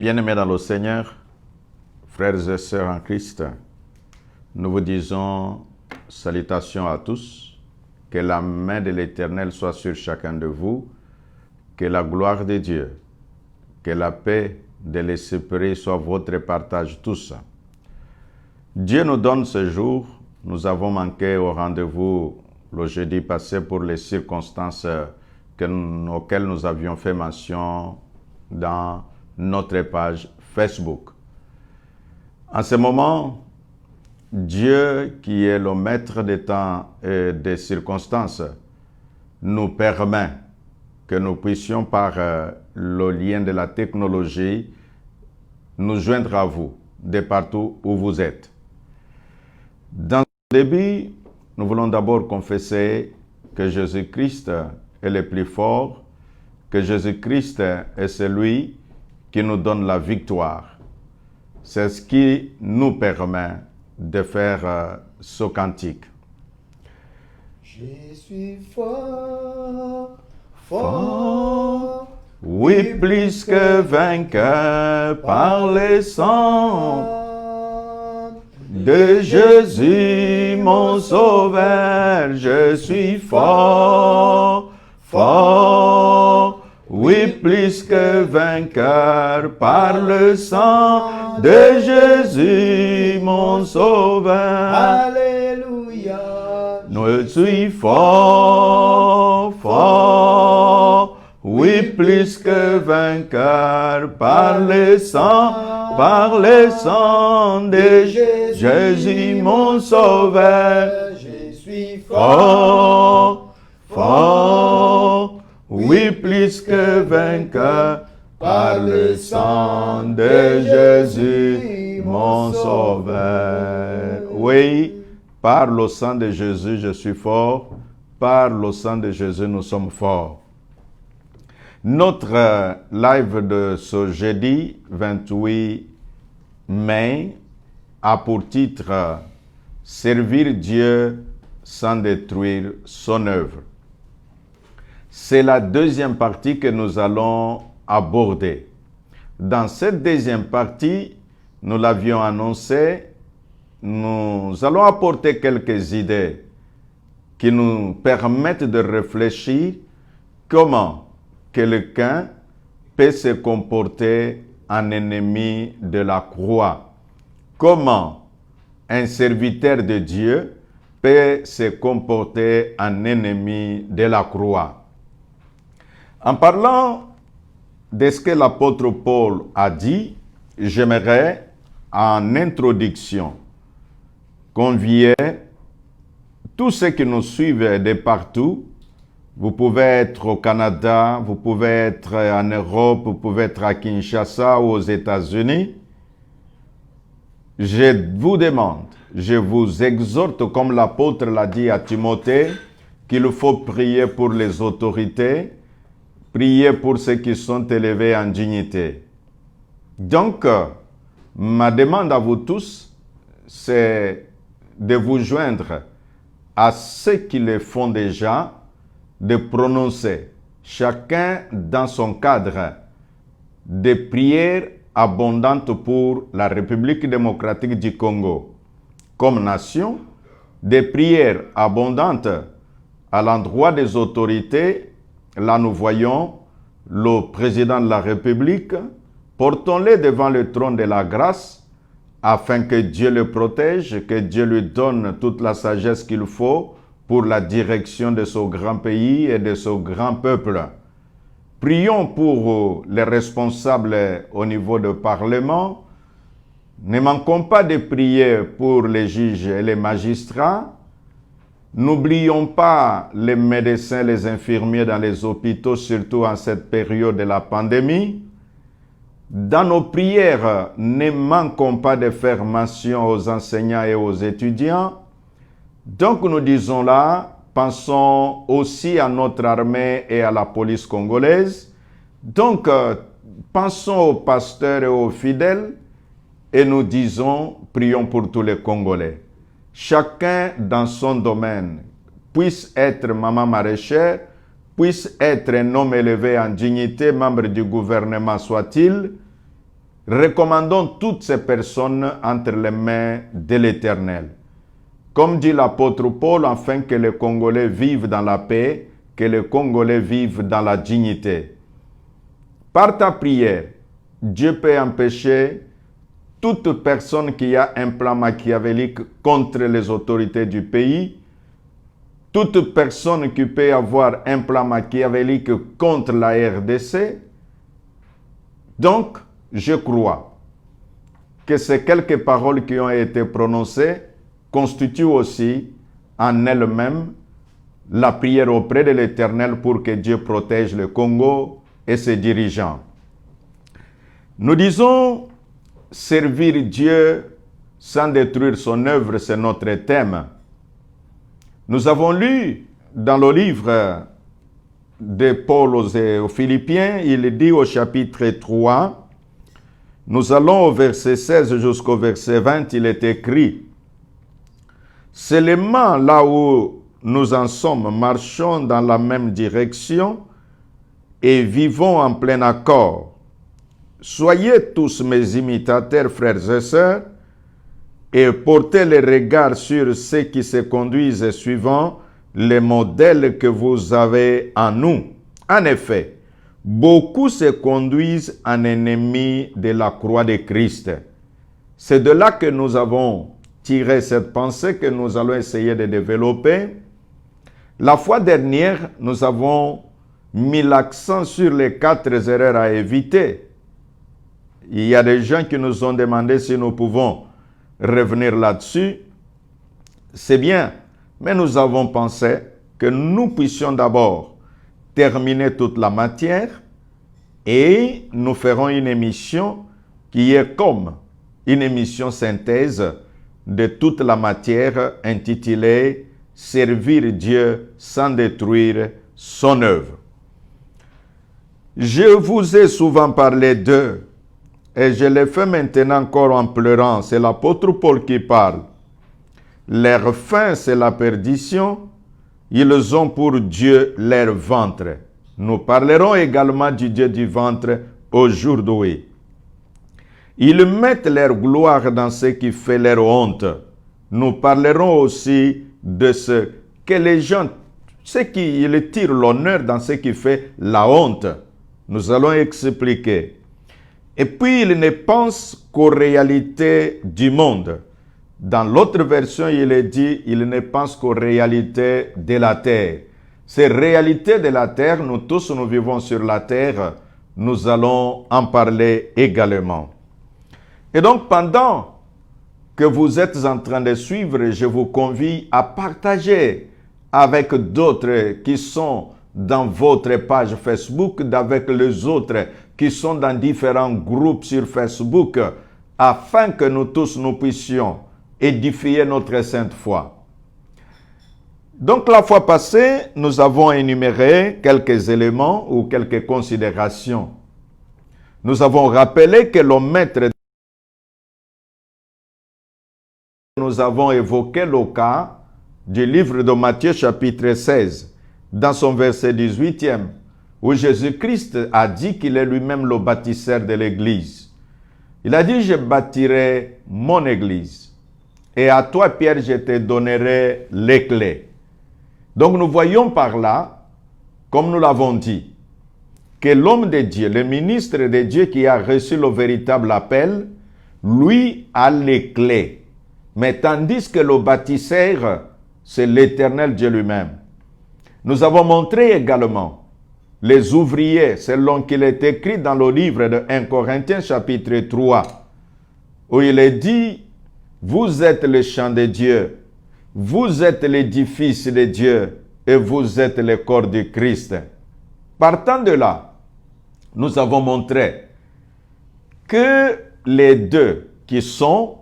Bien-aimés dans le Seigneur, frères et sœurs en Christ, nous vous disons salutations à tous, que la main de l'Éternel soit sur chacun de vous, que la gloire de Dieu, que la paix de l'Esprit soit votre partage tous. Dieu nous donne ce jour, nous avons manqué au rendez-vous le jeudi passé pour les circonstances auxquelles nous avions fait mention dans notre page Facebook. En ce moment, Dieu, qui est le maître des temps et des circonstances, nous permet que nous puissions par le lien de la technologie nous joindre à vous de partout où vous êtes. Dans le début, nous voulons d'abord confesser que Jésus-Christ est le plus fort, que Jésus-Christ est celui qui nous donne la victoire. C'est ce qui nous permet de faire ce cantique. Je suis fort, fort, Oui, plus que vainqueur par le sang de Jésus, mon sauveur. Je suis fort, fort. Oui, plus que vainqueur par le sang de Jésus, mon sauveur. Alléluia. Je suis fort, fort. Oui, plus que vainqueur par le sang de Jésus, mon sauveur. Je suis Fort, fort. Oui, plus que vainqueur par le sang de Jésus, mon sauveur. Oui, par le sang de Jésus, je suis fort. Par le sang de Jésus, nous sommes forts. Notre live de ce jeudi 28 mai a pour titre « Servir Dieu sans détruire son œuvre ». C'est la deuxième partie que nous allons aborder. Dans cette deuxième partie, nous l'avions annoncé, nous allons apporter quelques idées qui nous permettent de réfléchir comment quelqu'un peut se comporter en ennemi de la croix. Comment un serviteur de Dieu peut se comporter en ennemi de la croix. En parlant de ce que l'apôtre Paul a dit, j'aimerais en introduction convier tous ceux qui nous suivent de partout. Vous pouvez être au Canada, vous pouvez être en Europe, vous pouvez être à Kinshasa ou aux États-Unis. Je vous demande, je vous exhorte, comme l'apôtre l'a dit à Timothée, qu'il faut prier pour les autorités, prier pour ceux qui sont élevés en dignité. Donc, ma demande à vous tous, c'est de vous joindre à ceux qui le font déjà, de prononcer, chacun dans son cadre, des prières abondantes pour la République démocratique du Congo comme nation, des prières abondantes à l'endroit des autorités. Là, nous voyons le président de la République. Portons-le devant le trône de la grâce afin que Dieu le protège, que Dieu lui donne toute la sagesse qu'il faut pour la direction de ce grand pays et de ce grand peuple. Prions pour les responsables au niveau du Parlement. Ne manquons pas de prier pour les juges et les magistrats. N'oublions pas les médecins, les infirmiers dans les hôpitaux, surtout en cette période de la pandémie. Dans nos prières, ne manquons pas de faire mention aux enseignants et aux étudiants. Donc nous disons là, pensons aussi à notre armée et à la police congolaise. Donc pensons aux pasteurs et aux fidèles et nous disons, prions pour tous les Congolais. Chacun dans son domaine puisse être maman maraîchère, puisse être un homme élevé en dignité, membre du gouvernement soit-il, recommandons toutes ces personnes entre les mains de l'Éternel. Comme dit l'apôtre Paul, afin que les Congolais vivent dans la paix, que les Congolais vivent dans la dignité. Par ta prière, Dieu peut empêcher toute personne qui a un plan machiavélique contre les autorités du pays, toute personne qui peut avoir un plan machiavélique contre la RDC. Donc, je crois que ces quelques paroles qui ont été prononcées constituent aussi en elles-mêmes la prière auprès de l'Éternel pour que Dieu protège le Congo et ses dirigeants. Nous disons servir Dieu sans détruire son œuvre, c'est notre thème. Nous avons lu dans le livre de Paul aux Philippiens, il dit au chapitre 3, nous allons au verset 16 jusqu'au verset 20, il est écrit: seulement là où nous en sommes, marchons dans la même direction et vivons en plein accord. Soyez tous mes imitateurs, frères et sœurs, et portez les regards sur ceux qui se conduisent suivant les modèles que vous avez en nous. En effet, beaucoup se conduisent en ennemis de la croix de Christ. C'est de là que nous avons tiré cette pensée que nous allons essayer de développer. La fois dernière, nous avons mis l'accent sur les 4 erreurs à éviter. Il y a des gens qui nous ont demandé si nous pouvons revenir là-dessus. C'est bien, mais nous avons pensé que nous puissions d'abord terminer toute la matière et nous ferons une émission qui est comme une émission synthèse de toute la matière intitulée « Servir Dieu sans détruire son œuvre ». Je vous ai souvent parlé d'eux et je le fais maintenant encore en pleurant. C'est l'apôtre Paul qui parle. Leur fin, c'est la perdition. Ils ont pour Dieu leur ventre. Nous parlerons également du Dieu du ventre aujourd'hui. Ils mettent leur gloire dans ce qui fait leur honte. Nous parlerons aussi de ce que les gens, ce qui ils tirent l'honneur dans ce qui fait la honte. Nous allons expliquer. Et puis, ils ne pensent qu'aux réalités du monde. Dans l'autre version, il est dit, ils ne pensent qu'aux réalités de la terre. Ces réalités de la terre, nous tous, nous vivons sur la terre, nous allons en parler également. Et donc, pendant que vous êtes en train de suivre, je vous convie à partager avec d'autres qui sont dans votre page Facebook, avec les autres qui sont dans différents groupes sur Facebook, afin que nous tous, nous puissions édifier notre sainte foi. Donc, la fois passée, nous avons énuméré quelques éléments ou quelques considérations. Nous avons rappelé que le maître, nous avons évoqué le cas du livre de Matthieu chapitre 16, dans son verset 18e, où Jésus-Christ a dit qu'il est lui-même le bâtisseur de l'Église. Il a dit, je bâtirai mon Église, et à toi, Pierre, je te donnerai les clés. Donc nous voyons par là, comme nous l'avons dit, que l'homme de Dieu, le ministre de Dieu qui a reçu le véritable appel, lui a les clés. Mais tandis que le bâtisseur, c'est l'Éternel Dieu lui-même. Nous avons montré également les ouvriers, selon qu'il est écrit dans le livre de 1 Corinthiens chapitre 3, où il est dit, vous êtes le champ de Dieu, vous êtes l'édifice de Dieu et vous êtes le corps du Christ. Partant de là, nous avons montré que les deux qui sont,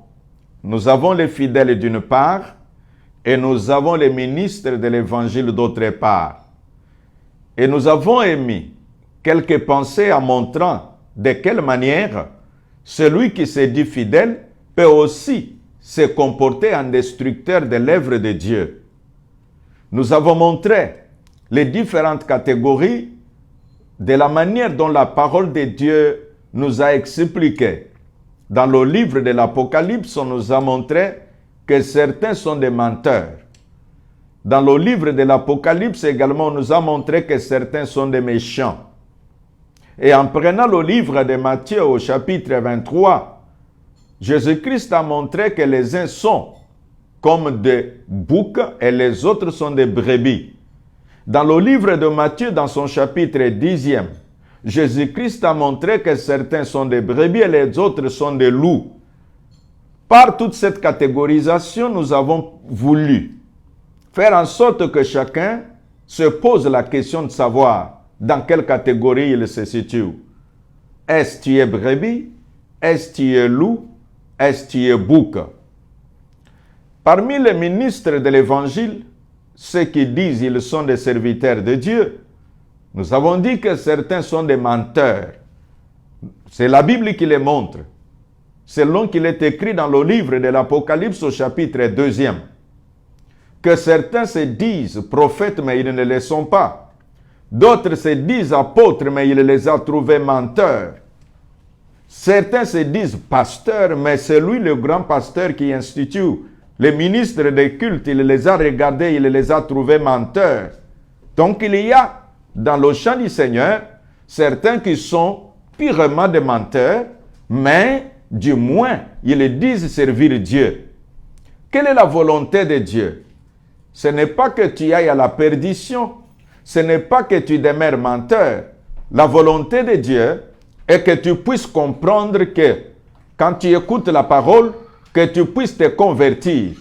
nous avons les fidèles d'une part et nous avons les ministres de l'évangile d'autre part. Et nous avons émis quelques pensées en montrant de quelle manière celui qui se dit fidèle peut aussi se comporter en destructeur de l'œuvre de Dieu. Nous avons montré les différentes catégories de la manière dont la parole de Dieu nous a expliqué Dans le livre de l'Apocalypse, on nous a montré que certains sont des menteurs. Dans le livre de l'Apocalypse également, on nous a montré que certains sont des méchants. Et en prenant le livre de Matthieu au chapitre 23, Jésus-Christ a montré que les uns sont comme des boucs et les autres sont des brebis. Dans le livre de Matthieu, dans son chapitre 10e, Jésus-Christ a montré que certains sont des brebis et les autres sont des loups. Par toute cette catégorisation, nous avons voulu faire en sorte que chacun se pose la question de savoir dans quelle catégorie il se situe. Est-ce tu es brebis? Est-ce tu es loup? Est-ce tu es bouc? Parmi les ministres de l'Évangile, ceux qui disent qu'ils sont des serviteurs de Dieu, nous avons dit que certains sont des menteurs. C'est la Bible qui les montre. Selon qu'il est écrit dans le livre de l'Apocalypse au chapitre 2e, que certains se disent prophètes, mais ils ne le sont pas. D'autres se disent apôtres, mais il les a trouvés menteurs. Certains se disent pasteurs, mais c'est lui le grand pasteur qui institue les ministres des cultes. Il les a regardés, il les a trouvés menteurs. Donc il y a dans le champ du Seigneur certains qui sont purement des menteurs, mais du moins ils disent servir Dieu. Quelle est la volonté de Dieu? Ce n'est pas que tu ailles à la perdition. Ce n'est pas que tu demeures menteur. La volonté de Dieu est que tu puisses comprendre que quand tu écoutes la parole, que tu puisses te convertir.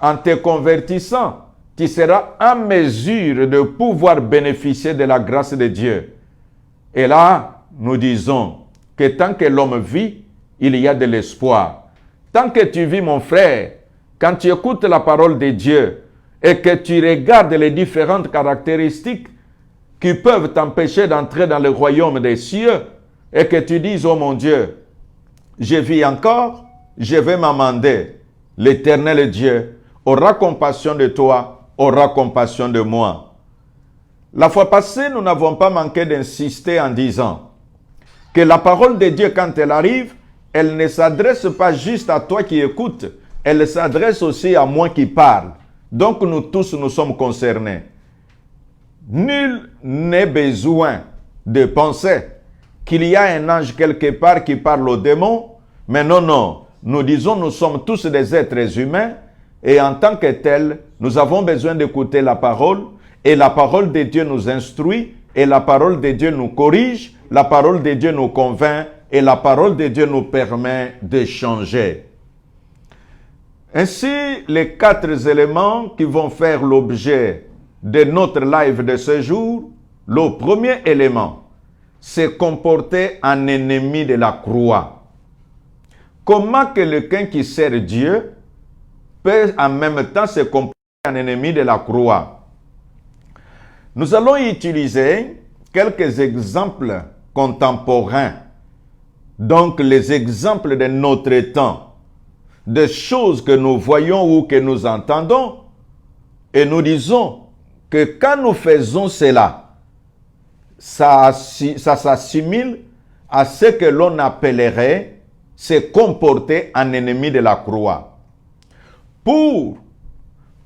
En te convertissant, tu seras en mesure de pouvoir bénéficier de la grâce de Dieu. Et là, nous disons que tant que l'homme vit, il y a de l'espoir. Tant que tu vis, mon frère, quand tu écoutes la parole de Dieu, et que tu regardes les différentes caractéristiques qui peuvent t'empêcher d'entrer dans le royaume des cieux, et que tu dises, oh mon Dieu, je vis encore, je vais m'amender. L'Éternel Dieu aura compassion de toi, aura compassion de moi. La fois passée, nous n'avons pas manqué d'insister en disant que la parole de Dieu, quand elle arrive, elle ne s'adresse pas juste à toi qui écoutes, elle s'adresse aussi à moi qui parle. Donc nous tous, nous sommes concernés. Nul n'est besoin de penser qu'il y a un ange quelque part qui parle aux démons. Mais non, non. Nous disons, nous sommes tous des êtres humains. Et en tant que tels, nous avons besoin d'écouter la parole. Et la parole de Dieu nous instruit. Et la parole de Dieu nous corrige. La parole de Dieu nous convainc. Et la parole de Dieu nous permet de changer. Ainsi, les 4 éléments qui vont faire l'objet de notre live de ce jour, le premier élément, c'est comporter en ennemi de la croix. Comment quelqu'un qui sert Dieu peut en même temps se comporter en ennemi de la croix? Nous allons utiliser quelques exemples contemporains, donc les exemples de notre temps, des choses que nous voyons ou que nous entendons, et nous disons que quand nous faisons cela, ça s'assimile à ce que l'on appellerait se comporter en ennemi de la croix. Pour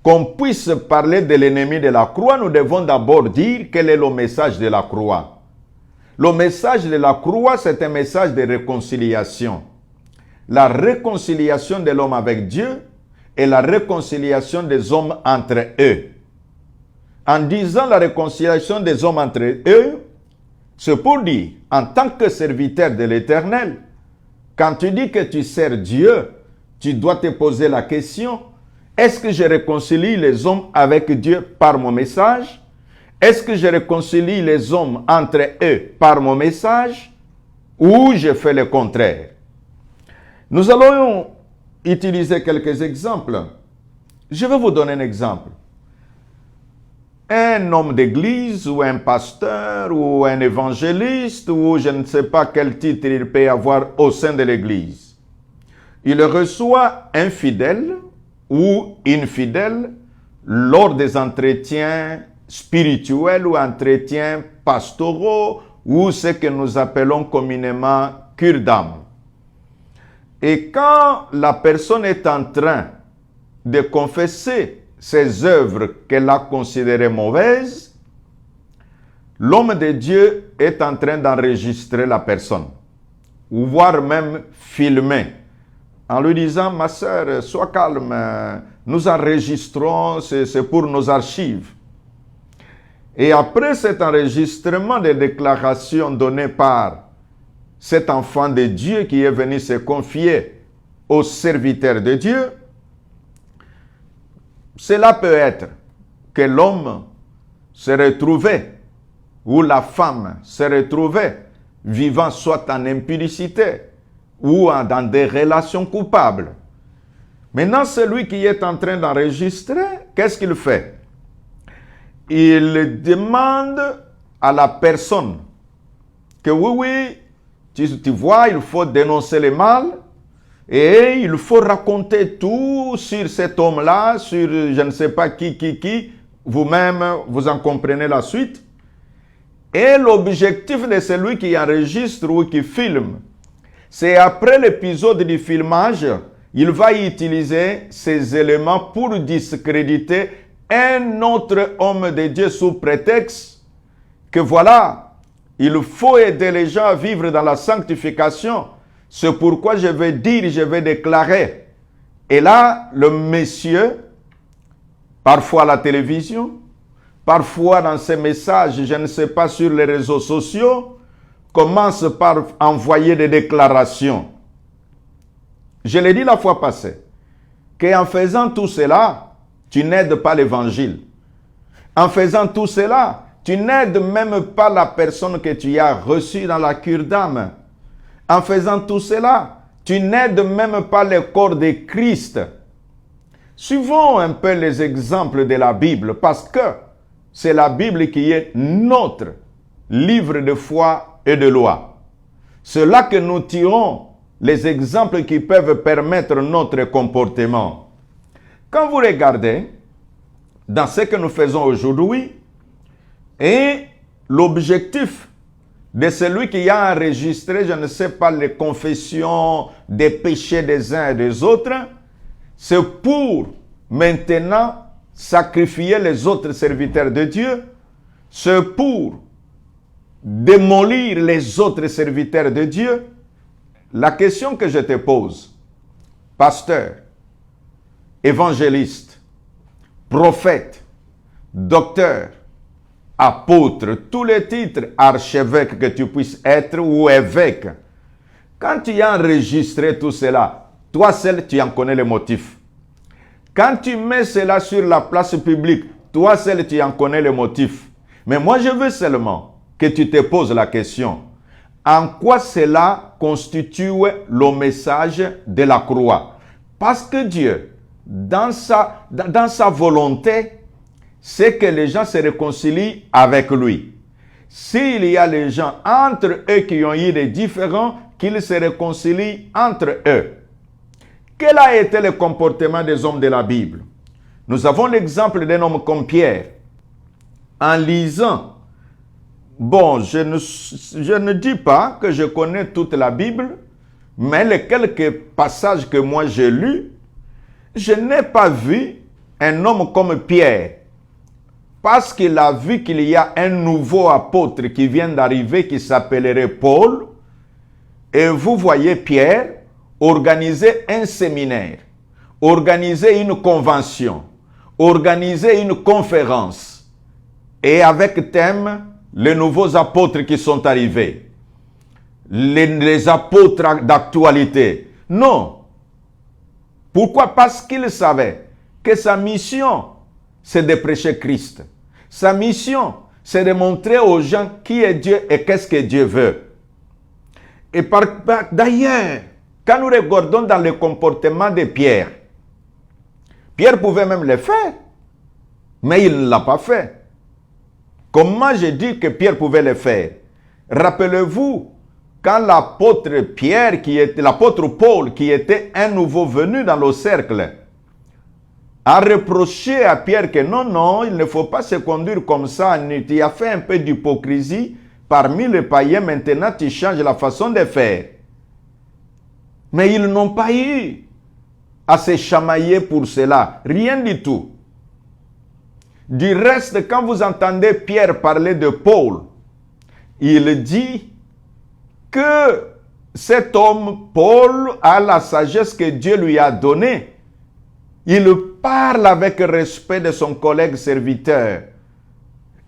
qu'on puisse parler de l'ennemi de la croix, nous devons d'abord dire quel est le message de la croix. Le message de la croix, c'est un message de réconciliation. La réconciliation de l'homme avec Dieu et la réconciliation des hommes entre eux. En disant la réconciliation des hommes entre eux, c'est pour dire, en tant que serviteur de l'Éternel, quand tu dis que tu sers Dieu, tu dois te poser la question, est-ce que je réconcilie les hommes avec Dieu par mon message? Est-ce que je réconcilie les hommes entre eux par mon message? Ou je fais le contraire? Nous allons utiliser quelques exemples. Je vais vous donner un exemple. Un homme d'église ou un pasteur ou un évangéliste ou je ne sais pas quel titre il peut avoir au sein de l'église. Il reçoit un fidèle ou une fidèle lors des entretiens spirituels ou entretiens pastoraux ou ce que nous appelons communément cure d'âme. Et quand la personne est en train de confesser ses œuvres qu'elle a considérées mauvaises, l'homme de Dieu est en train d'enregistrer la personne, ou voire même filmer, en lui disant, ma sœur, sois calme, nous enregistrons, c'est pour nos archives. Et après cet enregistrement des déclarations données par cet enfant de Dieu qui est venu se confier au serviteur de Dieu, cela peut être que l'homme se retrouvait, ou la femme se retrouvait, vivant soit en impudicité, ou dans des relations coupables. Maintenant, celui qui est en train d'enregistrer, qu'est-ce qu'il fait? Il demande à la personne que oui, tu vois, il faut dénoncer le mal et il faut raconter tout sur cet homme-là, sur je ne sais pas qui. Vous-même, vous en comprenez la suite. Et l'objectif de celui qui enregistre ou qui filme, c'est après l'épisode du filmage, il va utiliser ces éléments pour discréditer un autre homme de Dieu sous prétexte que voilà, il faut aider les gens à vivre dans la sanctification. C'est pourquoi je vais dire, je vais déclarer. Et là, le monsieur, parfois à la télévision, parfois dans ses messages, je ne sais pas, sur les réseaux sociaux, commence par envoyer des déclarations. Je l'ai dit la fois passée, qu'en faisant tout cela, tu n'aides pas l'évangile. En faisant tout cela, tu n'aides même pas la personne que tu as reçue dans la cure d'âme. En faisant tout cela, tu n'aides même pas le corps de Christ. Suivons un peu les exemples de la Bible, parce que c'est la Bible qui est notre livre de foi et de loi. C'est là que nous tirons les exemples qui peuvent permettre notre comportement. Quand vous regardez dans ce que nous faisons aujourd'hui, et l'objectif de celui qui a enregistré, je ne sais pas, les confessions des péchés des uns et des autres, c'est pour maintenant sacrifier les autres serviteurs de Dieu, c'est pour démolir les autres serviteurs de Dieu. La question que je te pose, pasteur, évangéliste, prophète, docteur, apôtre, tous les titres, archevêque que tu puisses être ou évêque, quand tu as enregistré tout cela, toi seul tu en connais le motif. Quand tu mets cela sur la place publique, toi seul tu en connais le motif. Mais moi je veux seulement que tu te poses la question, en quoi cela constitue le message de la croix? Parce que Dieu, dans sa volonté, c'est que les gens se réconcilient avec lui. S'il y a les gens entre eux qui ont eu des différends, qu'ils se réconcilient entre eux. Quel a été le comportement des hommes de la Bible? Nous avons l'exemple d'un homme comme Pierre. En lisant, bon, je ne dis pas que je connais toute la Bible, mais les quelques passages que moi j'ai lus, je n'ai pas vu un homme comme Pierre, parce qu'il a vu qu'il y a un nouveau apôtre qui vient d'arriver qui s'appellerait Paul, et vous voyez Pierre organiser un séminaire, organiser une convention, organiser une conférence, et avec thème, les nouveaux apôtres qui sont arrivés, les apôtres d'actualité. Non. Pourquoi? Parce qu'il savait que sa mission, c'est de prêcher Christ. Sa mission, c'est de montrer aux gens qui est Dieu et qu'est-ce que Dieu veut. Et d'ailleurs, quand nous regardons dans le comportement de Pierre, Pierre pouvait même le faire, mais il ne l'a pas fait. Comment je dis que Pierre pouvait le faire? Rappelez-vous, quand l'apôtre Pierre, l'apôtre Paul, qui était un nouveau venu dans le cercle, a reproché à Pierre que non, il ne faut pas se conduire comme ça, tu as fait un peu d'hypocrisie, parmi les païens, maintenant tu changes la façon de faire. Mais ils n'ont pas eu à se chamailler pour cela. Rien du tout. Du reste, quand vous entendez Pierre parler de Paul, il dit que cet homme, Paul, a la sagesse que Dieu lui a donnée. Il parle avec respect de son collègue serviteur.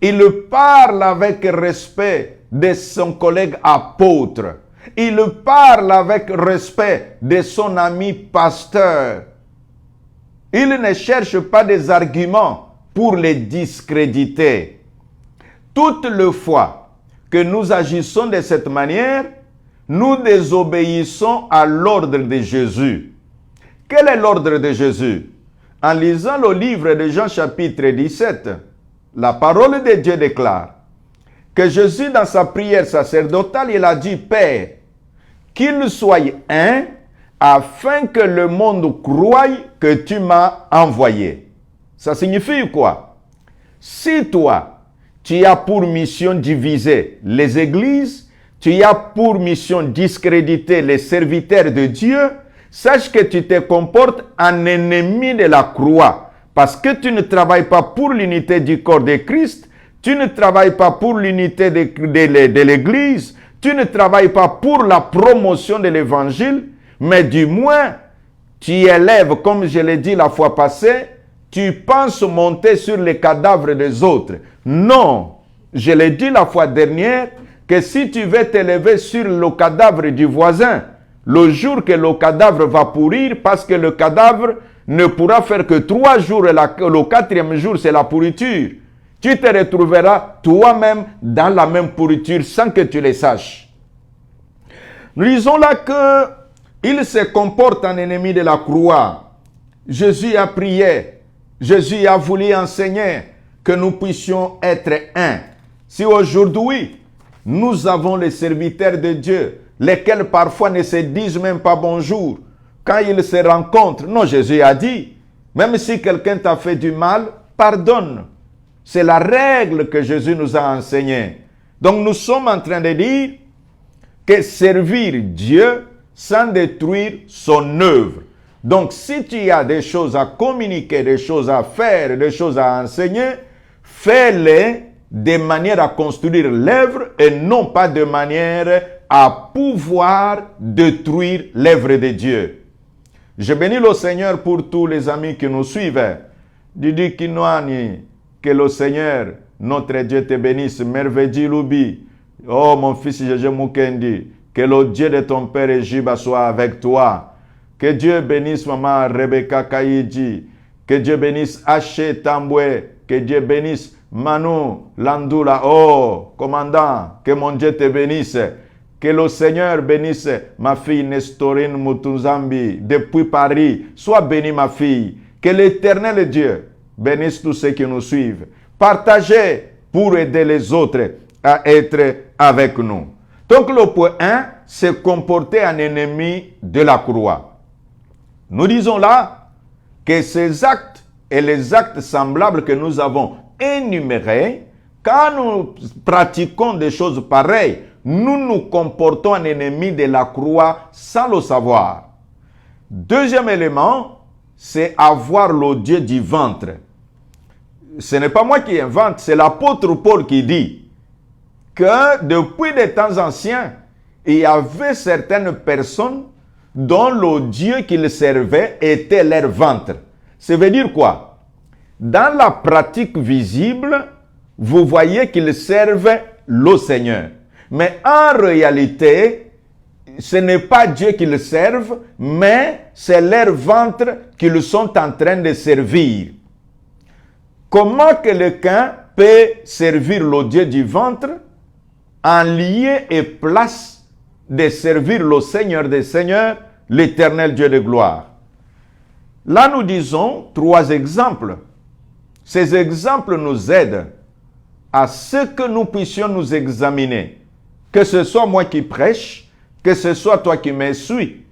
Il parle avec respect de son collègue apôtre. Il parle avec respect de son ami pasteur. Il ne cherche pas des arguments pour les discréditer. Toutes les fois que nous agissons de cette manière, nous désobéissons à l'ordre de Jésus. Quel est l'ordre de Jésus? En lisant le livre de Jean chapitre 17, la parole de Dieu déclare que Jésus, dans sa prière sacerdotale, il a dit, Père, qu'il soit un, afin que le monde croie que tu m'as envoyé. Ça signifie quoi? Si toi, tu as pour mission diviser les églises, tu as pour mission discréditer les serviteurs de Dieu, sache que tu te comportes en ennemi de la croix, parce que tu ne travailles pas pour l'unité du corps de Christ, tu ne travailles pas pour l'unité de l'Église, tu ne travailles pas pour la promotion de l'Évangile, mais du moins, tu élèves, comme je l'ai dit la fois passée, tu penses monter sur les cadavres des autres. Non, je l'ai dit la fois dernière, que si tu veux t'élever sur le cadavre du voisin, le jour que le cadavre va pourrir, parce que le cadavre ne pourra faire que 3 jours, et le 4e jour, c'est la pourriture. Tu te retrouveras toi-même dans la même pourriture sans que tu le saches. Nous lisons là qu'il se comporte en ennemi de la croix. Jésus a prié, Jésus a voulu enseigner que nous puissions être un. Si aujourd'hui, nous avons les serviteurs de Dieu, lesquels parfois ne se disent même pas bonjour, quand ils se rencontrent, non, Jésus a dit, même si quelqu'un t'a fait du mal, pardonne. C'est la règle que Jésus nous a enseignée. Donc nous sommes en train de dire que servir Dieu sans détruire son œuvre. Donc si tu as des choses à communiquer, des choses à faire, des choses à enseigner, fais-les de manière à construire l'œuvre et non pas de manière à pouvoir détruire l'œuvre de Dieu. Je bénis le Seigneur pour tous les amis qui nous suivent. Didi Kinoani, que le Seigneur, notre Dieu, te bénisse. Merveille Loubi. Oh, mon fils Jésus Mukendi, que le Dieu de ton père Ejiba soit avec toi. Que Dieu bénisse maman Rebecca Kaïdji. Que Dieu bénisse Haché Tamboué. Que Dieu bénisse Manu Landula. Oh, commandant, que mon Dieu te bénisse. Que le Seigneur bénisse ma fille Nestorine Mutunzambi depuis Paris. Sois bénie ma fille. Que l'Éternel Dieu bénisse tous ceux qui nous suivent. Partagez pour aider les autres à être avec nous. Donc le point 1, c'est comporter un ennemi de la croix. Nous disons là que ces actes et les actes semblables que nous avons énumérés, quand nous pratiquons des choses pareilles, nous nous comportons en ennemi de la croix sans le savoir. Deuxième élément, c'est avoir le Dieu du ventre. Ce n'est pas moi qui invente, c'est l'apôtre Paul qui dit que depuis des temps anciens, il y avait certaines personnes dont le Dieu qu'ils servaient était leur ventre. Ça veut dire quoi? Dans la pratique visible, vous voyez qu'ils servent le Seigneur. Mais en réalité, ce n'est pas Dieu qu'ils servent, mais c'est leur ventre qu'ils sont en train de servir. Comment quelqu'un peut servir le Dieu du ventre en lieu et place de servir le Seigneur des Seigneurs, l'Éternel Dieu de gloire? Là, nous disons 3 exemples. Ces exemples nous aident à ce que nous puissions nous examiner. Que ce soit moi qui prêche, que ce soit toi qui me suis,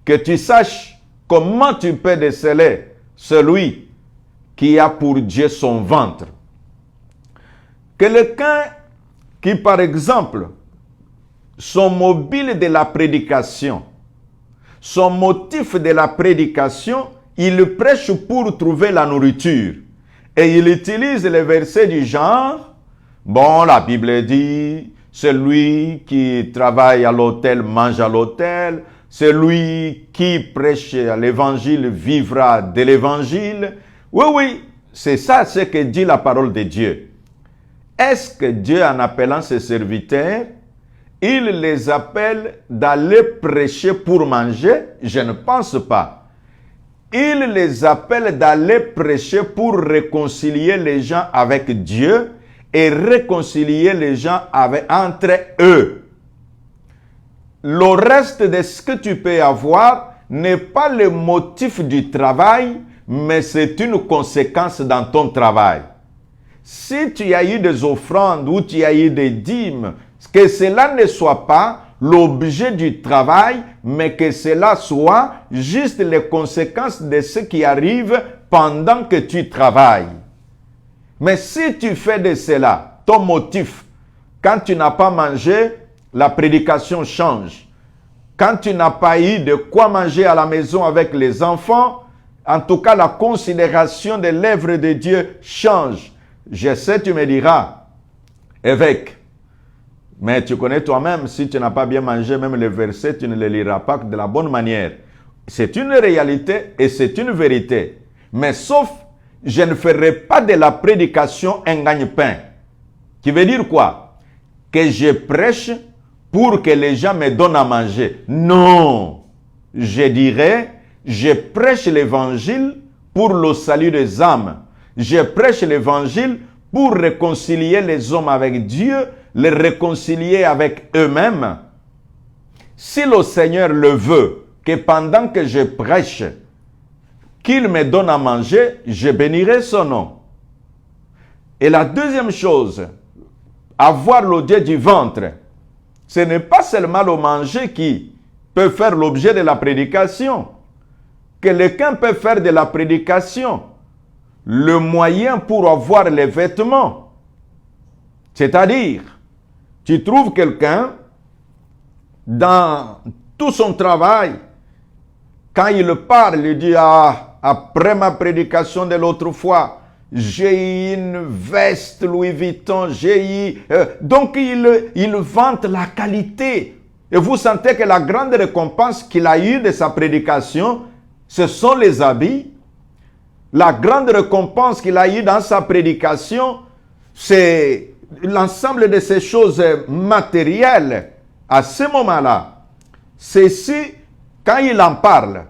que tu saches comment tu peux déceler celui qui a pour Dieu son ventre. Quelqu'un qui, par exemple, son mobile de la prédication, son motif de la prédication, il prêche pour trouver la nourriture. Et il utilise les versets du genre, bon, la Bible dit, celui qui travaille à l'autel mange à l'autel, celui qui prêche l'évangile vivra de l'évangile. Oui, oui, c'est ça ce que dit la parole de Dieu. Est-ce que Dieu, en appelant ses serviteurs, il les appelle d'aller prêcher pour manger? Je ne pense pas. Il les appelle d'aller prêcher pour réconcilier les gens avec Dieu et réconcilier les gens entre eux. Le reste de ce que tu peux avoir n'est pas le motif du travail, mais c'est une conséquence dans ton travail. Si tu as eu des offrandes ou tu as eu des dîmes, que cela ne soit pas l'objet du travail, mais que cela soit juste les conséquences de ce qui arrive pendant que tu travailles. Mais si tu fais de cela ton motif, quand tu n'as pas mangé, la prédication change. Quand tu n'as pas eu de quoi manger à la maison avec les enfants, en tout cas la considération de l'œuvre de Dieu change. Je sais, tu me diras, évêque, mais tu connais toi-même, si tu n'as pas bien mangé, même les versets, tu ne les liras pas de la bonne manière. C'est une réalité et c'est une vérité. Mais sauf, je ne ferai pas de la prédication un gagne-pain. Qui veut dire quoi? Que je prêche pour que les gens me donnent à manger. Non! Je dirais, je prêche l'évangile pour le salut des âmes. Je prêche l'évangile pour réconcilier les hommes avec Dieu, les réconcilier avec eux-mêmes. Si le Seigneur le veut, que pendant que je prêche, qu'il me donne à manger, je bénirai son nom. Et la deuxième chose, avoir le Dieu du ventre, ce n'est pas seulement le manger qui peut faire l'objet de la prédication. Quelqu'un peut faire de la prédication le moyen pour avoir les vêtements. C'est-à-dire, tu trouves quelqu'un dans tout son travail, quand il parle, il dit, ah, après ma prédication de l'autre fois, j'ai eu une veste Louis Vuitton, j'ai eu... donc il vante la qualité. Et vous sentez que la grande récompense qu'il a eue de sa prédication, ce sont les habits. La grande récompense qu'il a eue dans sa prédication, c'est l'ensemble de ces choses matérielles. À ce moment-là, ceci, quand il en parle,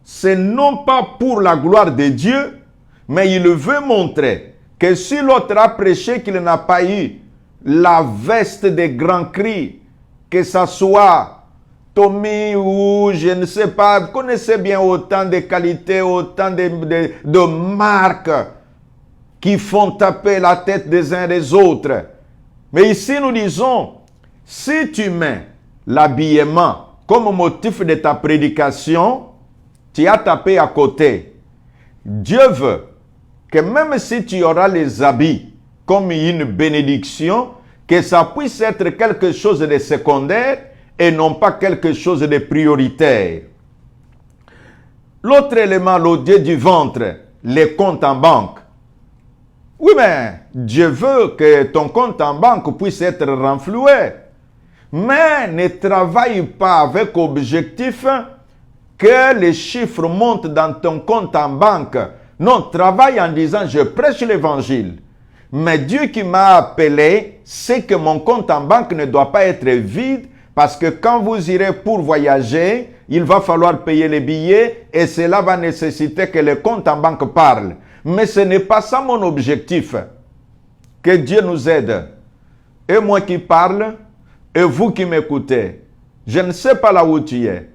c'est non pas pour la gloire de Dieu, mais il veut montrer que si l'autre a prêché qu'il n'a pas eu la veste des grands cris, que ça soit Tommy ou je ne sais pas, vous connaissez bien autant de qualités, autant de marques qui font taper la tête des uns des autres. Mais ici nous disons, si tu mets l'habillement comme motif de ta prédication, tu as tapé à côté. Dieu veut que même si tu auras les habits comme une bénédiction, que ça puisse être quelque chose de secondaire et non pas quelque chose de prioritaire. L'autre élément, le Dieu du ventre, les comptes en banque. Oui, mais Dieu veut que ton compte en banque puisse être renfloué. Mais ne travaille pas avec objectif que les chiffres montent dans ton compte en banque. Non, travaille en disant, je prêche l'évangile. Mais Dieu qui m'a appelé sait que mon compte en banque ne doit pas être vide, parce que quand vous irez pour voyager, il va falloir payer les billets et cela va nécessiter que le compte en banque parle. Mais ce n'est pas ça mon objectif. Que Dieu nous aide. Et moi qui parle, et vous qui m'écoutez, je ne sais pas là où tu es.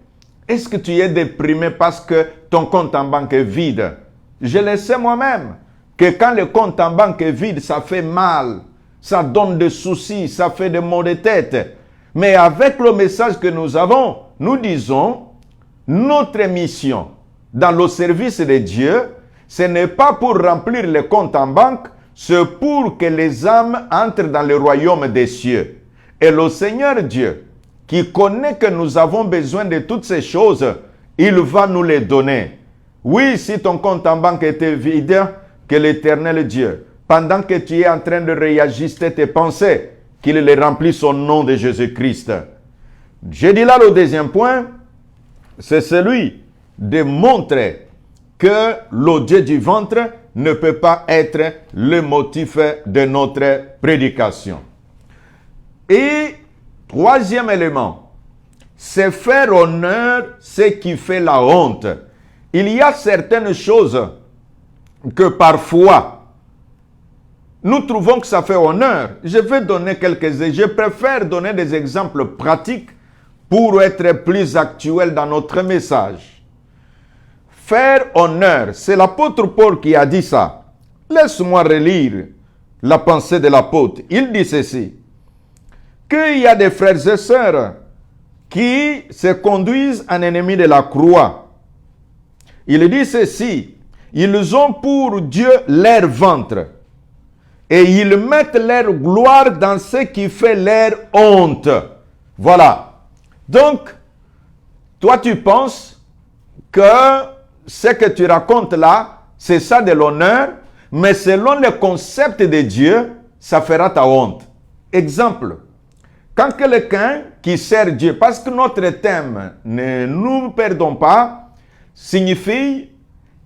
Est-ce que tu es déprimé parce que ton compte en banque est vide? Je le sais moi-même, que quand le compte en banque est vide, ça fait mal. Ça donne des soucis, ça fait des maux de tête. Mais avec le message que nous avons, nous disons, notre mission dans le service de Dieu, ce n'est pas pour remplir les comptes en banque, c'est pour que les âmes entrent dans le royaume des cieux. Et le Seigneur Dieu, qui connaît que nous avons besoin de toutes ces choses, il va nous les donner. Oui, si ton compte en banque était vide, que l'Éternel Dieu, pendant que tu es en train de réajuster tes pensées, qu'il les remplisse au nom de Jésus-Christ. J'ai dit là le deuxième point, c'est celui de montrer que le Dieu du ventre ne peut pas être le motif de notre prédication. Et troisième élément, c'est faire honneur ce qui fait la honte. Il y a certaines choses que parfois, nous trouvons que ça fait honneur. Je vais donner je préfère donner des exemples pratiques pour être plus actuel dans notre message. Faire honneur, c'est l'apôtre Paul qui a dit ça. Laisse-moi relire la pensée de l'apôtre. Il dit ceci, qu'il y a des frères et sœurs qui se conduisent en ennemis de la croix. Il dit ceci, ils ont pour Dieu leur ventre et ils mettent leur gloire dans ce qui fait leur honte. Voilà. Donc, toi tu penses que ce que tu racontes là, c'est ça de l'honneur, mais selon le concept de Dieu, ça fera ta honte. Exemple, quand quelqu'un qui sert Dieu, parce que notre thème, ne nous perdons pas, signifie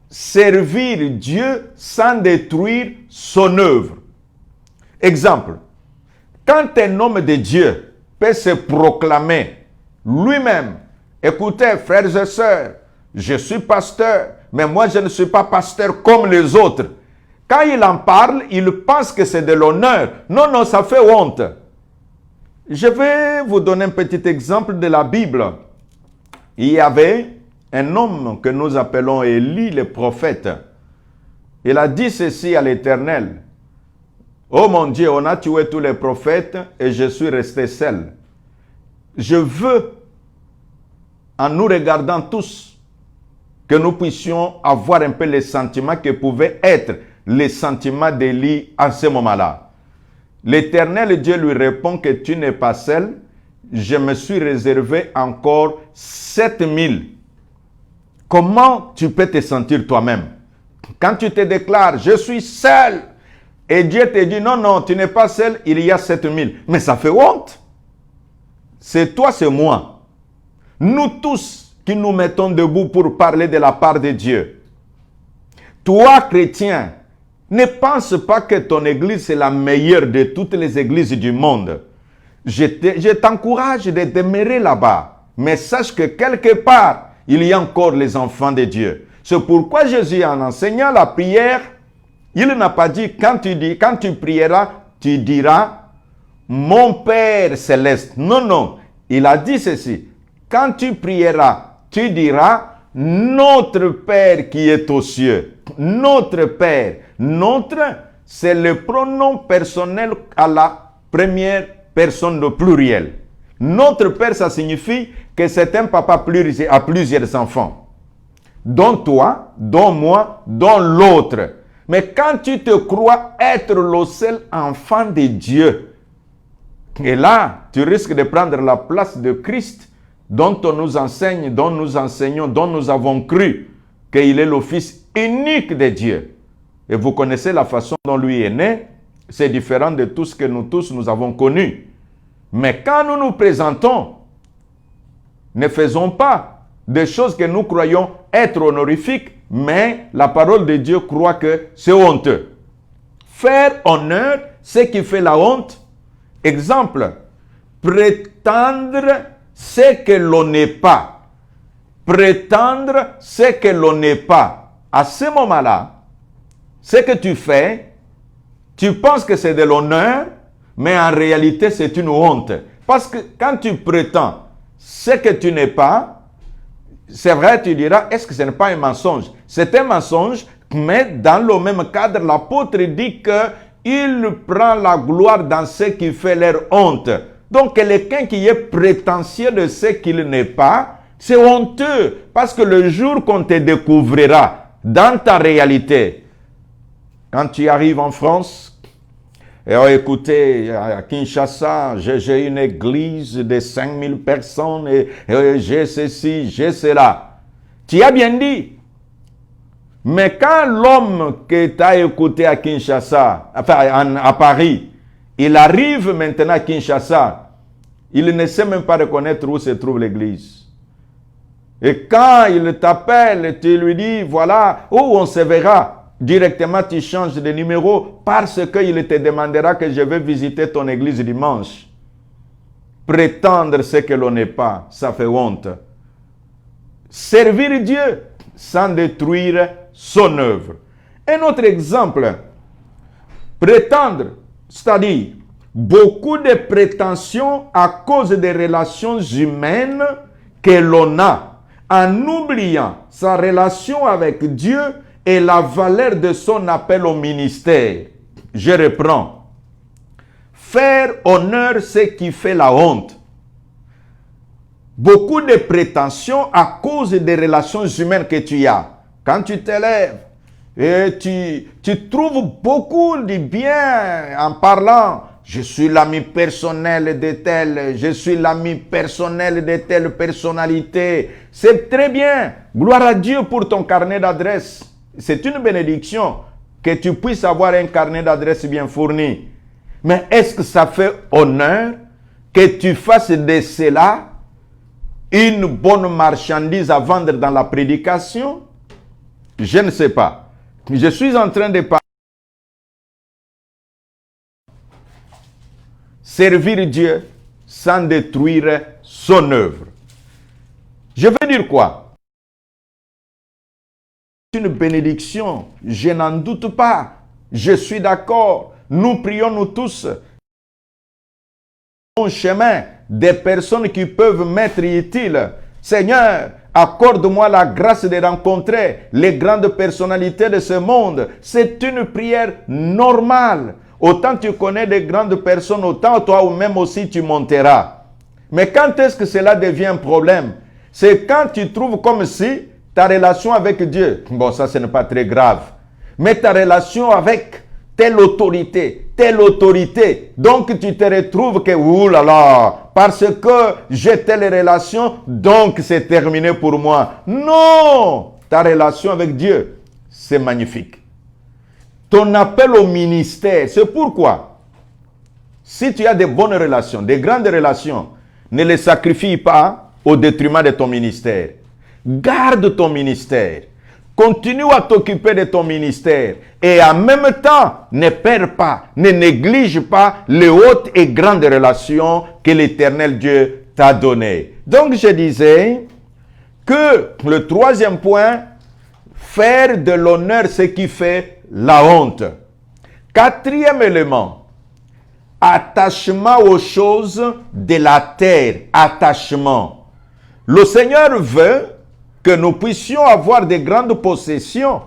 servir Dieu sans détruire son œuvre. Exemple, quand un homme de Dieu peut se proclamer lui-même, écoutez frères et sœurs, je suis pasteur, mais moi je ne suis pas pasteur comme les autres. Quand il en parle, il pense que c'est de l'honneur. Non, non, ça fait honte. Je vais vous donner un petit exemple de la Bible. Il y avait un homme que nous appelons Élie le prophète. Il a dit ceci à l'Éternel. Oh mon Dieu, on a tué tous les prophètes et je suis resté seul. Je veux, en nous regardant tous, que nous puissions avoir un peu les sentiments que pouvaient être les sentiments d'Élie à ce moment-là. L'Éternel Dieu lui répond que tu n'es pas seul, je me suis réservé encore 7000. Comment tu peux te sentir toi-même? Quand tu te déclares, je suis seul, et Dieu te dit, non, non, tu n'es pas seul, il y a 7000. Mais ça fait honte. C'est toi, c'est moi. Nous tous qui nous mettons debout pour parler de la part de Dieu. Toi, chrétien, ne pense pas que ton église est la meilleure de toutes les églises du monde. Je t'encourage de demeurer là-bas. Mais sache que quelque part, il y a encore les enfants de Dieu. C'est pourquoi Jésus, en enseignant la prière, il n'a pas dit, quand tu prieras, tu diras, mon Père céleste. Non, non. Il a dit ceci. Quand tu prieras, tu diras, notre Père qui est aux cieux. Notre Père. Notre, c'est le pronom personnel à la première personne de pluriel. Notre Père, ça signifie que c'est un papa à plusieurs enfants. Dont toi, dont moi, dont l'autre. Mais quand tu te crois être le seul enfant de Dieu, et là, tu risques de prendre la place de Christ, dont on nous enseigne, dont nous enseignons, dont nous avons cru qu'il est le Fils unique de Dieu. Et vous connaissez la façon dont lui est né, c'est différent de tout ce que nous tous nous avons connu. Mais quand nous nous présentons, ne faisons pas des choses que nous croyons être honorifiques, mais la parole de Dieu croit que c'est honteux. Faire honneur, ce qui fait la honte. Exemple, prétendre ce que l'on n'est pas. Prétendre ce que l'on n'est pas. À ce moment-là, ce que tu fais, tu penses que c'est de l'honneur, mais en réalité c'est une honte. Parce que quand tu prétends ce que tu n'es pas, c'est vrai, tu diras, est-ce que ce n'est pas un mensonge? C'est un mensonge, mais dans le même cadre, l'apôtre dit qu'il prend la gloire dans ce qui fait leur honte. Donc, quelqu'un qui est prétentieux de ce qu'il n'est pas, c'est honteux. Parce que le jour qu'on te découvrira dans ta réalité, quand tu arrives en France, Et oh, écoutez, à Kinshasa, j'ai une église de 5000 personnes et j'ai ceci, j'ai cela. Tu as bien dit. Mais quand l'homme que tu as écouté à Kinshasa, enfin à Paris, il arrive maintenant à Kinshasa, il ne sait même pas reconnaître où se trouve l'église. Et quand il t'appelle, tu lui dis, voilà, où on se verra. Directement, tu changes de numéro parce qu'il te demandera que je vais visiter ton église dimanche. Prétendre ce que l'on n'est pas, ça fait honte. Servir Dieu sans détruire son œuvre. Un autre exemple, prétendre, c'est-à-dire beaucoup de prétentions à cause des relations humaines que l'on a, en oubliant sa relation avec Dieu et la valeur de son appel au ministère. Je reprends. Faire honneur, c'est qui fait la honte. Beaucoup de prétentions à cause des relations humaines que tu as. Quand tu t'élèves et tu trouves beaucoup de bien en parlant, je suis l'ami personnel de tel, je suis l'ami personnel de telle personnalité. C'est très bien. Gloire à Dieu pour ton carnet d'adresse. C'est une bénédiction que tu puisses avoir un carnet d'adresse bien fourni. Mais est-ce que ça fait honneur que tu fasses de cela une bonne marchandise à vendre dans la prédication? Je ne sais pas. Je suis en train de parler. Servir Dieu sans détruire son œuvre. Je veux dire quoi? Une bénédiction, je n'en doute pas. Je suis d'accord. Nous prions nous tous. Au chemin des personnes qui peuvent m'être utiles. Seigneur, accorde-moi la grâce de rencontrer les grandes personnalités de ce monde. C'est une prière normale. Autant tu connais de grandes personnes, autant toi ou même aussi tu monteras. Mais quand est-ce que cela devient un problème? C'est quand tu trouves comme si ta relation avec Dieu, bon ça ce n'est pas très grave, mais ta relation avec telle autorité, donc tu te retrouves que, oulala, parce que j'ai telle relation, donc c'est terminé pour moi. Non, ta relation avec Dieu, c'est magnifique. Ton appel au ministère, c'est pourquoi, si tu as de bonnes relations, de grandes relations, ne les sacrifie pas au détriment de ton ministère. Garde ton ministère. Continue à t'occuper de ton ministère. Et en même temps, ne perds pas, ne néglige pas les hautes et grandes relations que l'Éternel Dieu t'a données. Donc je disais que le troisième point, faire de l'honneur ce qui fait la honte. Quatrième élément, attachement aux choses de la terre. Attachement. Le Seigneur veut que nous puissions avoir de grandes possessions,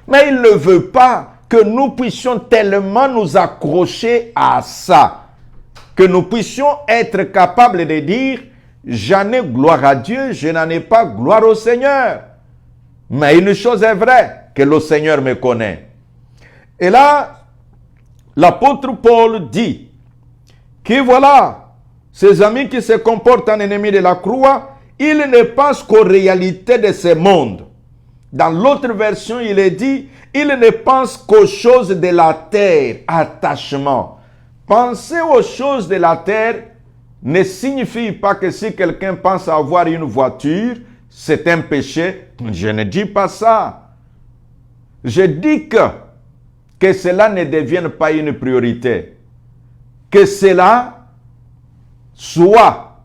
mais il ne veut pas que nous puissions tellement nous accrocher à ça, que nous puissions être capables de dire, j'en ai gloire à Dieu, je n'en ai pas gloire au Seigneur. Mais une chose est vraie, que le Seigneur me connaît. Et là, l'apôtre Paul dit que voilà, ces amis qui se comportent en ennemis de la croix, ils ne pensent qu'aux réalités de ce monde. Dans l'autre version, il est dit, ils ne pensent qu'aux choses de la terre, attachement. Penser aux choses de la terre ne signifie pas que si quelqu'un pense avoir une voiture, c'est un péché. Je ne dis pas ça. Je dis que cela ne devienne pas une priorité. Que cela soit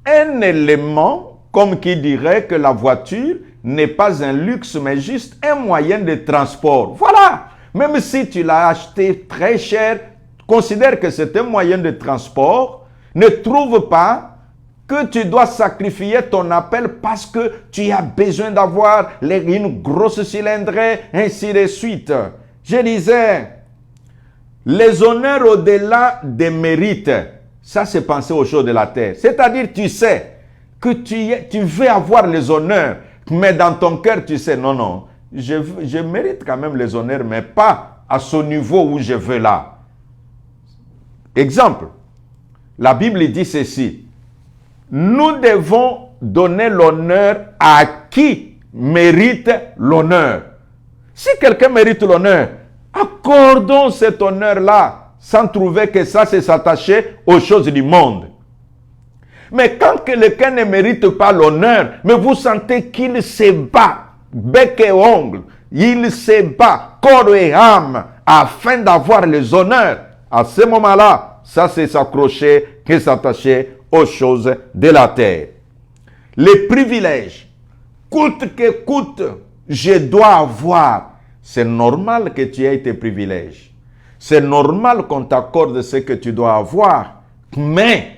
un élément, comme qui dirait que la voiture n'est pas un luxe, mais juste un moyen de transport. Voilà. Même si tu l'as acheté très cher, considère que c'est un moyen de transport. Ne trouve pas que tu dois sacrifier ton appel parce que tu as besoin d'avoir une grosse cylindrée, ainsi de suite. Je disais, les honneurs au-delà des mérites, ça c'est penser aux choses de la terre. C'est-à-dire, tu sais que tu veux avoir les honneurs, mais dans ton cœur, tu sais, non, je mérite quand même les honneurs, mais pas à ce niveau où je veux là. Exemple, la Bible dit ceci. Nous devons donner l'honneur à qui mérite l'honneur. Si quelqu'un mérite l'honneur, accordons cet honneur-là sans trouver que ça c'est s'attacher aux choses du monde. Mais quand quelqu'un ne mérite pas l'honneur, mais vous sentez qu'il se bat, bec et ongle, il se bat, corps et âme, afin d'avoir les honneurs, à ce moment-là, ça c'est s'accrocher que s'attacher aux choses de la terre. Les privilèges, coûte que coûte, je dois avoir. C'est normal que tu aies tes privilèges. C'est normal qu'on t'accorde ce que tu dois avoir. Mais,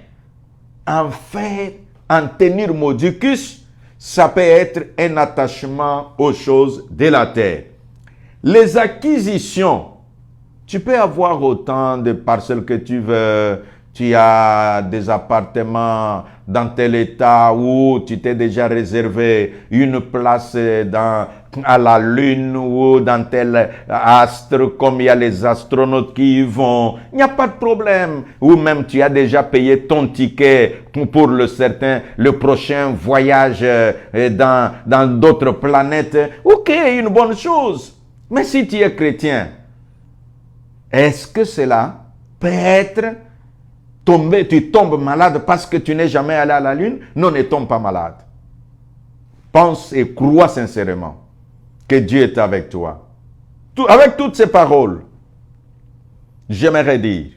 en fait, en tenir modicus, ça peut être un attachement aux choses de la terre. Les acquisitions, tu peux avoir autant de parcelles que tu veux. Tu as des appartements dans tel état où tu t'es déjà réservé une place à la lune ou dans tel astre comme il y a les astronautes qui y vont. Il n'y a pas de problème. Ou même tu as déjà payé ton ticket pour le prochain voyage dans d'autres planètes. Ok, une bonne chose. Mais si tu es chrétien, est-ce que cela peut être tu tombes malade parce que tu n'es jamais allé à la lune? Non, ne tombe pas malade. Pense et crois sincèrement que Dieu est avec toi. Avec toutes ces paroles, j'aimerais dire,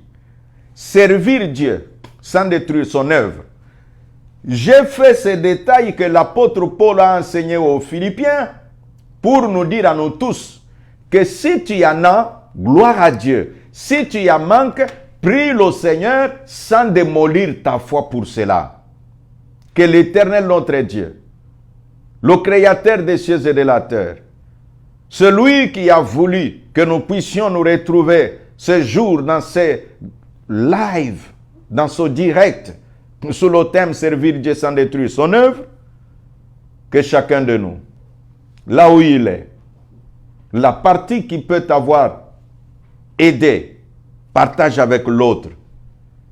servir Dieu sans détruire son œuvre. J'ai fait ces détails que l'apôtre Paul a enseigné aux Philippiens pour nous dire à nous tous que si tu en as, gloire à Dieu. Si tu y en manques, prie le Seigneur sans démolir ta foi pour cela. Que l'Éternel notre Dieu, le Créateur des cieux et de la terre, celui qui a voulu que nous puissions nous retrouver ce jour dans ces lives, dans ce direct, sous le thème servir Dieu sans détruire son œuvre, que chacun de nous, là où il est, la partie qui peut t'avoir aidé, partage avec l'autre.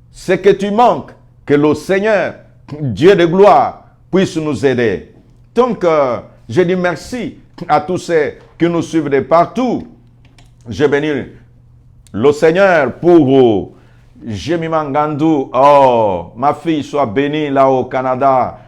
Ce que tu manques, que le Seigneur, Dieu de gloire, puisse nous aider. Donc, je dis merci à tous ceux qui nous suivent de partout. Je bénis le Seigneur pour Jemima Ngandou. Oh, ma fille, sois bénie là au Canada.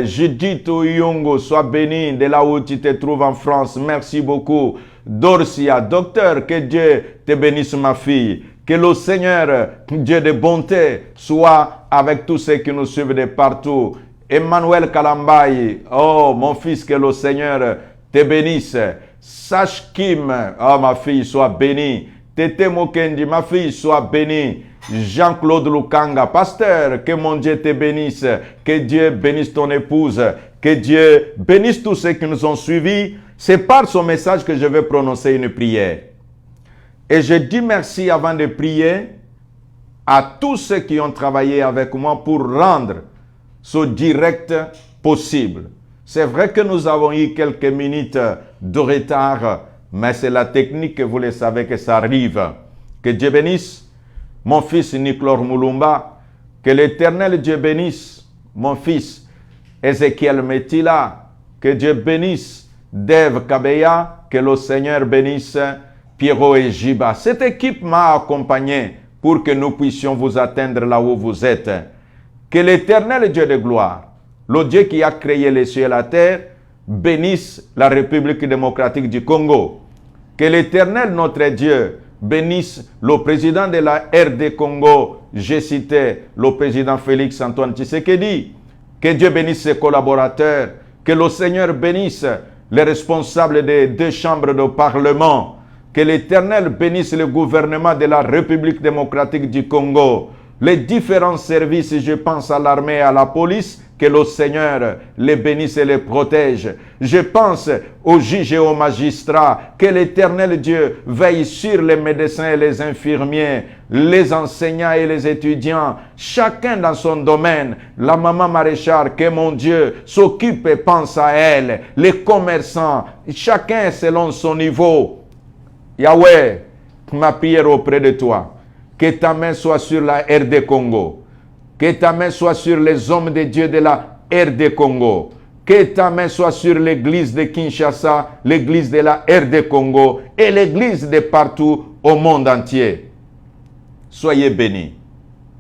Judith Oyongo, sois bénie de là où tu te trouves en France. Merci beaucoup. Dorcia, docteur, que Dieu te bénisse ma fille. Que le Seigneur, Dieu de bonté, soit avec tous ceux qui nous suivent de partout. Emmanuel Kalambaye, oh mon fils, que le Seigneur te bénisse. Sache Kim, oh ma fille, sois bénie. Tete Mokendi, ma fille, sois bénie. Jean-Claude Lukanga, pasteur, que mon Dieu te bénisse. Que Dieu bénisse ton épouse. Que Dieu bénisse tous ceux qui nous ont suivis. C'est par son message que je vais prononcer une prière. Et je dis merci avant de prier à tous ceux qui ont travaillé avec moi pour rendre ce direct possible. C'est vrai que nous avons eu quelques minutes de retard, mais c'est la technique que vous le savez que ça arrive. Que Dieu bénisse mon fils Nicolas Moulumba. Que l'Éternel Dieu bénisse mon fils Ézéchiel Metila. Que Dieu bénisse Dave Kabeya. Que le Seigneur bénisse Pierrot et Jiba. Cette équipe m'a accompagné pour que nous puissions vous atteindre là où vous êtes. Que l'Éternel Dieu de gloire, le Dieu qui a créé les cieux et la terre, bénisse la République démocratique du Congo. Que l'Éternel notre Dieu bénisse le président de la RD Congo, j'ai cité le président Félix Antoine Tshisekedi. Que Dieu bénisse ses collaborateurs. Que le Seigneur bénisse les responsables des deux chambres de parlement. Que l'Éternel bénisse le gouvernement de la République démocratique du Congo. Les différents services, je pense à l'armée et à la police, que le Seigneur les bénisse et les protège. Je pense aux juges et aux magistrats, que l'Éternel Dieu veille sur les médecins et les infirmiers, les enseignants et les étudiants, chacun dans son domaine. La maman maraîchère, que mon Dieu s'occupe et pense à elle. Les commerçants, chacun selon son niveau. Yahweh, ma prière auprès de toi. Que ta main soit sur la RD Congo. Que ta main soit sur les hommes de Dieu de la RD Congo. Que ta main soit sur l'église de Kinshasa, l'église de la RD Congo et l'église de partout au monde entier. Soyez bénis.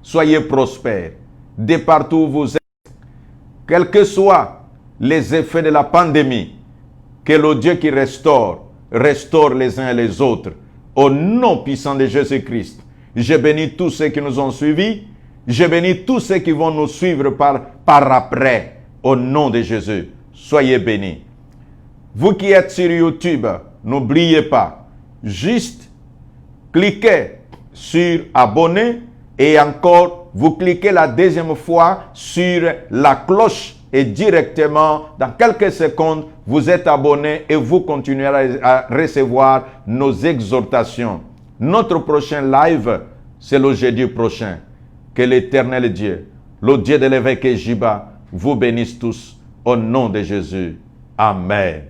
Soyez prospères. De partout où vous êtes. Quels que soient les effets de la pandémie, que le Dieu qui restaure les uns et les autres. Au nom puissant de Jésus-Christ. Je bénis tous ceux qui nous ont suivis. Je bénis tous ceux qui vont nous suivre par après. Au nom de Jésus. Soyez bénis. Vous qui êtes sur YouTube, n'oubliez pas. Juste cliquez sur abonner et encore vous cliquez la deuxième fois sur la cloche et directement dans quelques secondes vous êtes abonné et vous continuerez à recevoir nos exhortations. Notre prochain live, c'est le jeudi prochain. Que l'Éternel Dieu, le Dieu de l'évêque Jiba, vous bénisse tous au nom de Jésus. Amen.